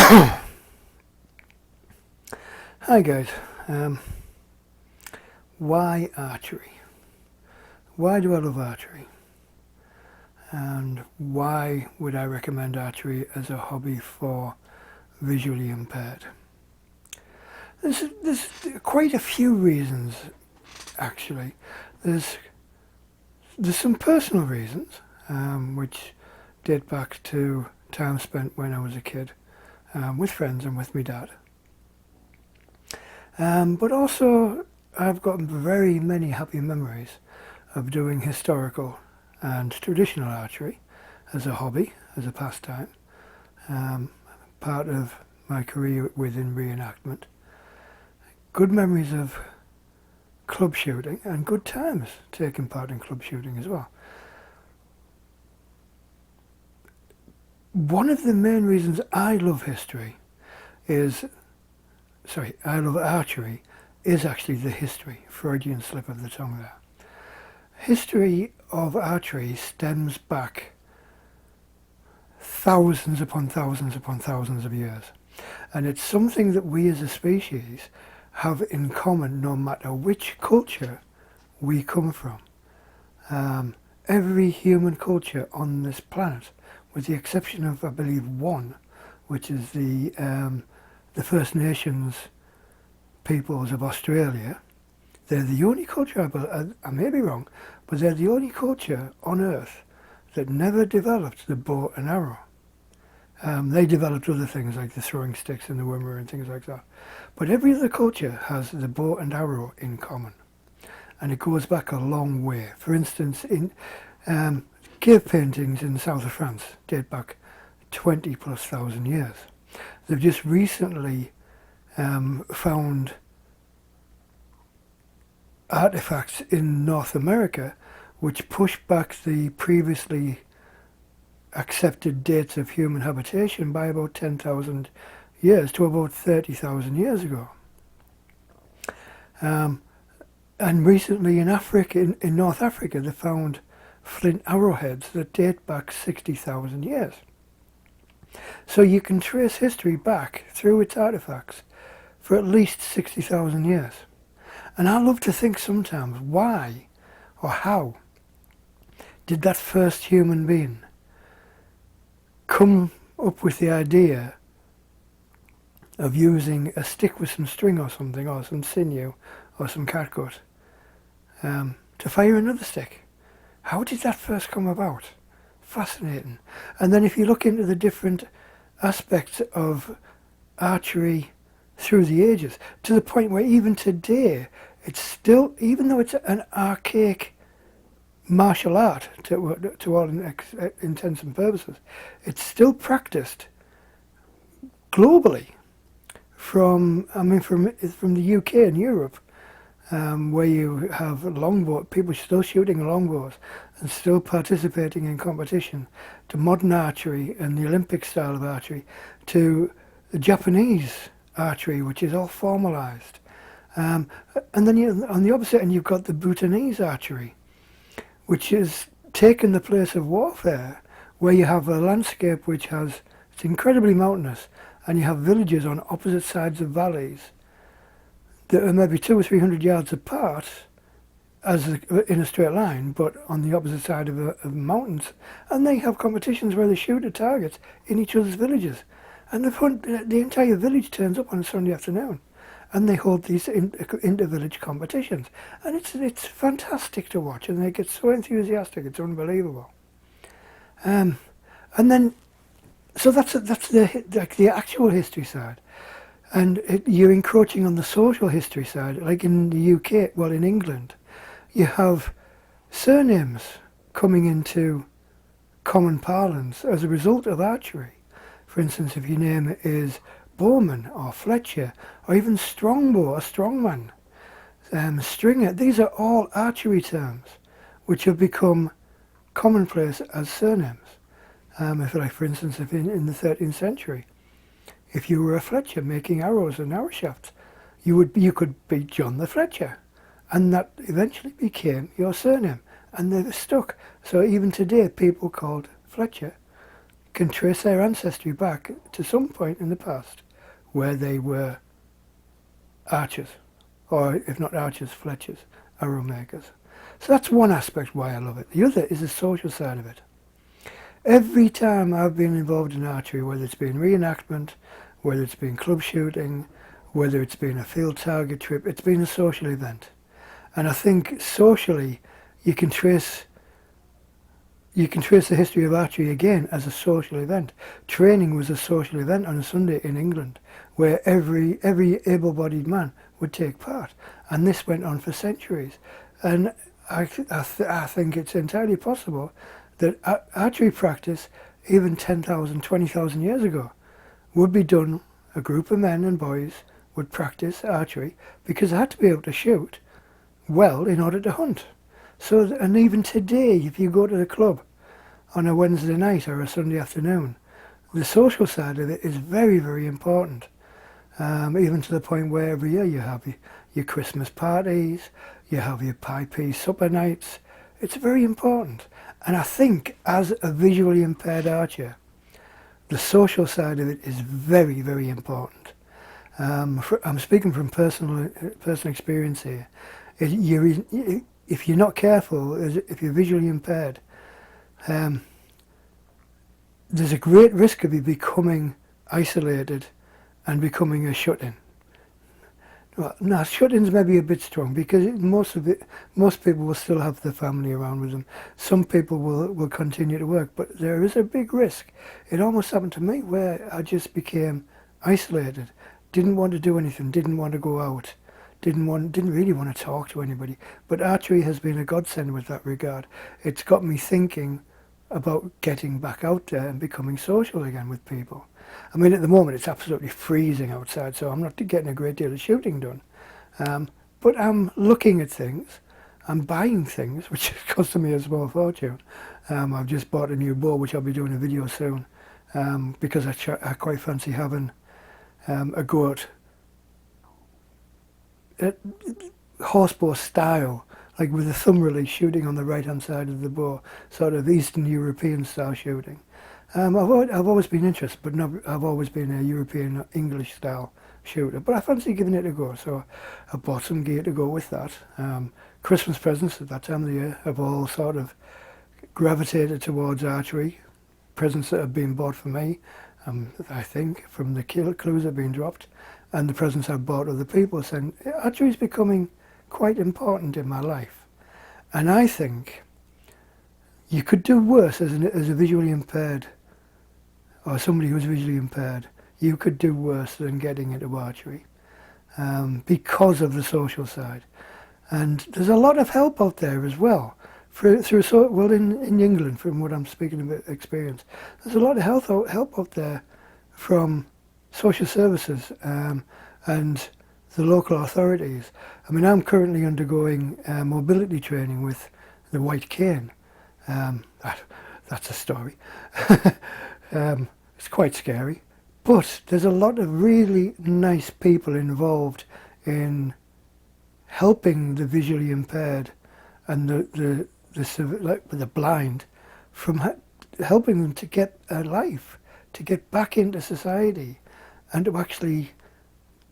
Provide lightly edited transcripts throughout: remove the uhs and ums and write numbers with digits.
Hi guys, why archery? Why do I love archery? And why would I recommend archery as a hobby for visually impaired? There's quite a few reasons actually. There's some personal reasons which date back to time spent when I was a kid with friends and with my dad. But also I've got very many happy memories of doing historical and traditional archery as a hobby, as a pastime, part of my career within reenactment. Good memories of club shooting and good times taking part in club shooting as well. One of the main reasons I love archery is actually the history. Freudian slip of the tongue there. History of archery stems back thousands upon thousands upon thousands of years. And it's something that we as a species have in common no matter which culture we come from. Every human culture on this planet, with the exception of, I believe, one, which is the First Nations peoples of Australia. They're the only culture, I may be wrong, but they're the only culture on Earth that never developed the bow and arrow. They developed other things like the throwing sticks and the wimmer and things like that. But every other culture has the bow and arrow in common. And it goes back a long way. For instance, in cave paintings in the south of France date back 20 plus thousand years. They've just recently found artifacts in North America which push back the previously accepted dates of human habitation by about 10,000 years to about 30,000 years ago. And recently in Africa, in North Africa, they found flint arrowheads that date back 60,000 years. So you can trace history back through its artifacts for at least 60,000 years. And I love to think sometimes, why or how did that first human being come up with the idea of using a stick with some string or something, or some sinew, or some catgut, to fire another stick? How did that first come about? Fascinating. And then if you look into the different aspects of archery through the ages, to the point where even today, it's still, even though it's an archaic martial art to all intents and purposes, it's still practiced globally from the UK and Europe, where you have people still shooting longbows and still participating in competition, to modern archery and the Olympic style of archery, to the Japanese archery, which is all formalized. And then on the opposite end, you've got the Bhutanese archery, which has taken the place of warfare, where you have a landscape which it's incredibly mountainous, and you have villages on opposite sides of valleys that are maybe 200 or 300 yards apart, in a straight line, but on the opposite side of mountains, and they have competitions where they shoot at targets in each other's villages, and the entire village turns up on a Sunday afternoon, and they hold these inter-village competitions, and it's fantastic to watch, and they get so enthusiastic, it's unbelievable. And then, so that's the actual history side. And you're encroaching on the social history side, like in the UK, well, in England, you have surnames coming into common parlance as a result of archery. For instance, if your name is Bowman or Fletcher, or even Strongbow or Strongman, Stringer, these are all archery terms which have become commonplace as surnames. For instance, if in the 13th century, if you were a Fletcher making arrows and arrow shafts, you could be John the Fletcher, and that eventually became your surname, and they stuck. So even today, people called Fletcher can trace their ancestry back to some point in the past where they were archers, or if not archers, fletchers, arrow makers. So that's one aspect why I love it. The other is the social side of it. Every time I've been involved in archery, whether it's been reenactment, whether it's been club shooting, whether it's been a field target trip, it's been a social event. And I think socially you can trace the history of archery again as a social event. Training was a social event on a Sunday in England where every able-bodied man would take part. And this went on for centuries. And I think it's entirely possible that archery practice, even 10,000, 20,000 years ago, would be done, a group of men and boys would practice archery because they had to be able to shoot well in order to hunt. So, and even today, if you go to the club on a Wednesday night or a Sunday afternoon, the social side of it is very, very important. Even to the point where every year you have your Christmas parties, you have your pie pea supper nights. It's very important. And I think as a visually impaired archer, the social side of it is very, very important. I'm speaking from personal experience here. If you're not careful, if you're visually impaired, there's a great risk of you becoming isolated and becoming a shut-in. Well, now shut-ins may be a bit strong because most people will still have their family around with them. Some people will continue to work, but there is a big risk. It almost happened to me where I just became isolated, didn't want to do anything, didn't want to go out, didn't really want to talk to anybody. But archery has been a godsend with that regard. It's got me thinking about getting back out there and becoming social again with people. I mean, at the moment it's absolutely freezing outside, so I'm not getting a great deal of shooting done. But I'm looking at things, I'm buying things, which is costing me a small fortune. I've just bought a new bow, which I'll be doing a video soon, because I quite fancy having a go at horsebow style, like with a thumb release shooting on the right hand side of the bow, sort of Eastern European style shooting. I've always been interested, but I've always been a European English style shooter, but I fancy giving it a go, so I bought some gear to go with that. Christmas presents at that time of the year have all sort of gravitated towards archery, presents that have been bought for me, I think, from the clues that have been dropped, and the presents I've bought other people, saying archery is becoming quite important in my life. And I think you could do worse as a visually impaired, or somebody who's visually impaired. You could do worse than getting into archery because of the social side. And there's a lot of help out there as well. In England, from what I'm speaking about experience, there's a lot of help out there from social services and the local authorities. I mean, I'm currently undergoing mobility training with the White Cane. That's a story. It's quite scary, but there's a lot of really nice people involved in helping the visually impaired and the blind, from helping them to get a life, to get back into society, and to actually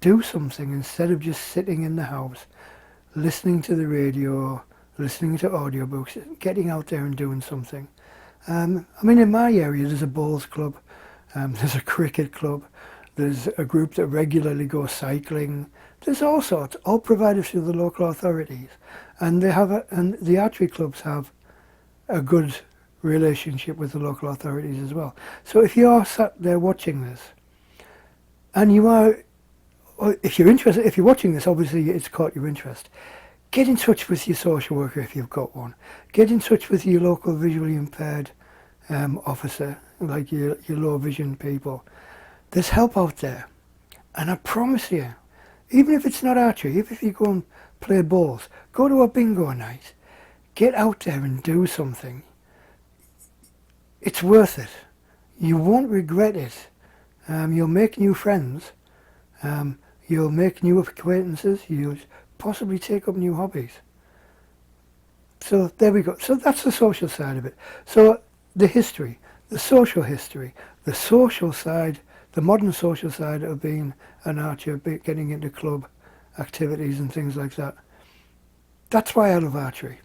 do something instead of just sitting in the house, listening to the radio, listening to audiobooks, getting out there and doing something. I mean, in my area there's a bowls club, there's a cricket club, there's a group that regularly go cycling. There's all sorts, all provided through the local authorities, and and the archery clubs have a good relationship with the local authorities as well. So if you're sat there watching this, and if you're interested, if you're watching this, obviously it's caught your interest. Get in touch with your social worker if you've got one. Get in touch with your local visually impaired officer, like your low vision people. There's help out there. And I promise you, even if it's not archery, even if you go and play bowls, go to a bingo night, get out there and do something. It's worth it. You won't regret it. You'll make new friends. You'll make new acquaintances. You'll possibly take up new hobbies. So there we go. So that's the social side of it. So the history the social history, the social side, the modern social side of being an archer, getting into club activities and things like that. That's why I love archery.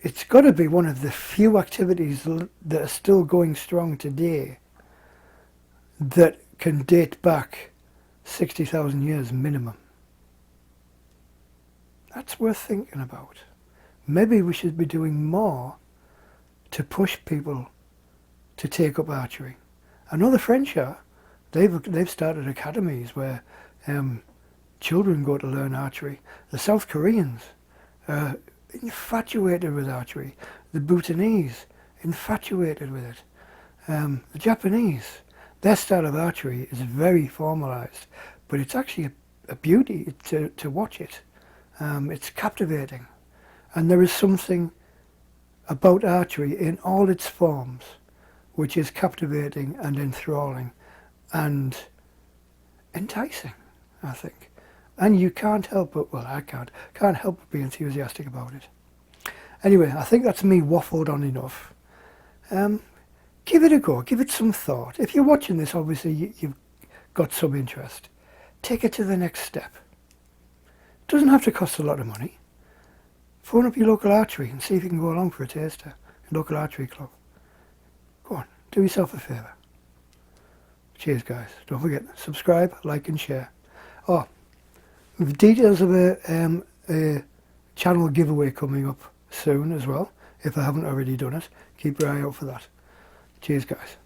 It's got to be one of the few activities that are still going strong today that can date back 60,000 years minimum. That's worth thinking about. Maybe we should be doing more to push people to take up archery. I know the French are. They've started academies where children go to learn archery. The South Koreans are infatuated with archery. The Bhutanese, infatuated with it. The Japanese, their style of archery is very formalized, but it's actually a beauty to watch it. It's captivating. And there is something about archery in all its forms which is captivating and enthralling and enticing, I think. And you can't help but, well, I can't help but be enthusiastic about it. Anyway, I think that's me waffled on enough. Give it a go, give it some thought. If you're watching this, obviously you've got some interest. Take it to the next step. It doesn't have to cost a lot of money. Phone up your local archery and see if you can go along for a taster. Your local archery club. Go on, do yourself a favour. Cheers, guys. Don't forget, subscribe, like and share. Oh, with details of a channel giveaway coming up soon as well. If I haven't already done it, keep your eye out for that. Cheers, guys.